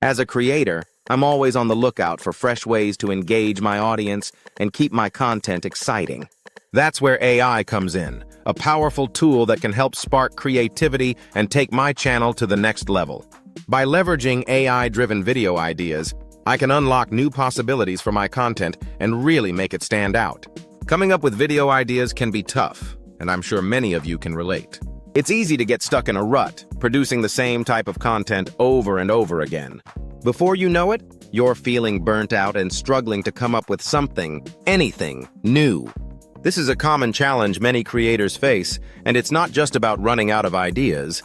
As a creator, I'm always on the lookout for fresh ways to engage my audience and keep my content exciting. That's where AI comes in, a powerful tool that can help spark creativity and take my channel to the next level. By leveraging AI-driven video ideas, I can unlock new possibilities for my content and really make it stand out. Coming up with video ideas can be tough, and I'm sure many of you can relate. It's easy to get stuck in a rut, producing the same type of content over and over again. Before you know it, you're feeling burnt out and struggling to come up with something, anything, new. This is a common challenge many creators face, and it's not just about running out of ideas.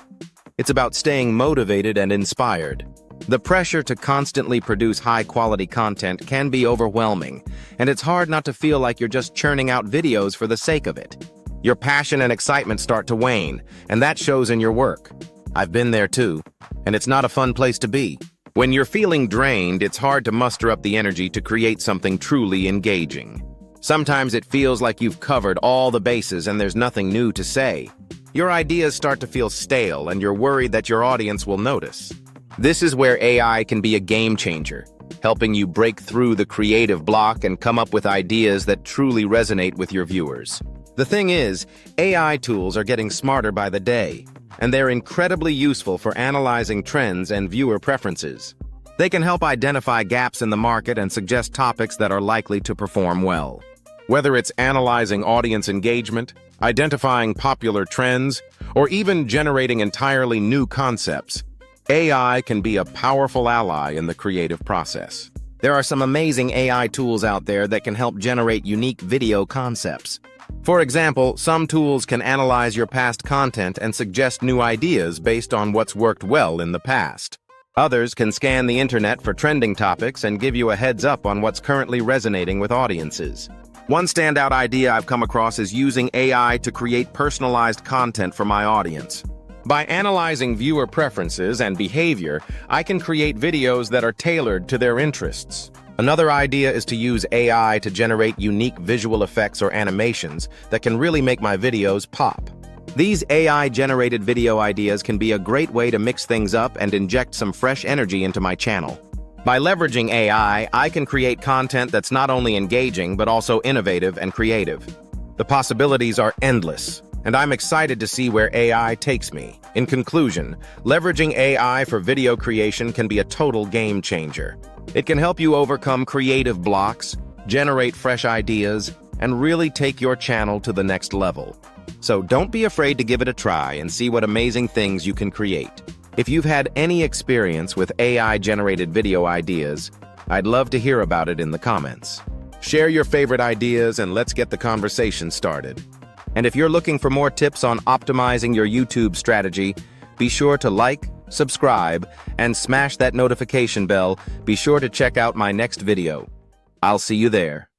It's about staying motivated and inspired. The pressure to constantly produce high-quality content can be overwhelming, and it's hard not to feel like you're just churning out videos for the sake of it. Your passion and excitement start to wane, and that shows in your work. I've been there too, and it's not a fun place to be. When you're feeling drained, it's hard to muster up the energy to create something truly engaging. Sometimes it feels like you've covered all the bases and there's nothing new to say. Your ideas start to feel stale, and you're worried that your audience will notice. This is where AI can be a game changer, helping you break through the creative block and come up with ideas that truly resonate with your viewers. The thing is, AI tools are getting smarter by the day, and they're incredibly useful for analyzing trends and viewer preferences. They can help identify gaps in the market and suggest topics that are likely to perform well. Whether it's analyzing audience engagement, identifying popular trends, or even generating entirely new concepts, AI can be a powerful ally in the creative process. There are some amazing AI tools out there that can help generate unique video concepts. For example, some tools can analyze your past content and suggest new ideas based on what's worked well in the past. Others can scan the internet for trending topics and give you a heads up on what's currently resonating with audiences. One standout idea I've come across is using AI to create personalized content for my audience. By analyzing viewer preferences and behavior, I can create videos that are tailored to their interests. Another idea is to use AI to generate unique visual effects or animations that can really make my videos pop. These AI-generated video ideas can be a great way to mix things up and inject some fresh energy into my channel. By leveraging AI, I can create content that's not only engaging but also innovative and creative. The possibilities are endless, and I'm excited to see where AI takes me. In conclusion, leveraging AI for video creation can be a total game changer. It can help you overcome creative blocks, generate fresh ideas, and really take your channel to the next level. So don't be afraid to give it a try and see what amazing things you can create. If you've had any experience with AI-generated video ideas, I'd love to hear about it in the comments. Share your favorite ideas and let's get the conversation started. And if you're looking for more tips on optimizing your YouTube strategy, be sure to like, subscribe, and smash that notification bell. Be sure to check out my next video. I'll see you there.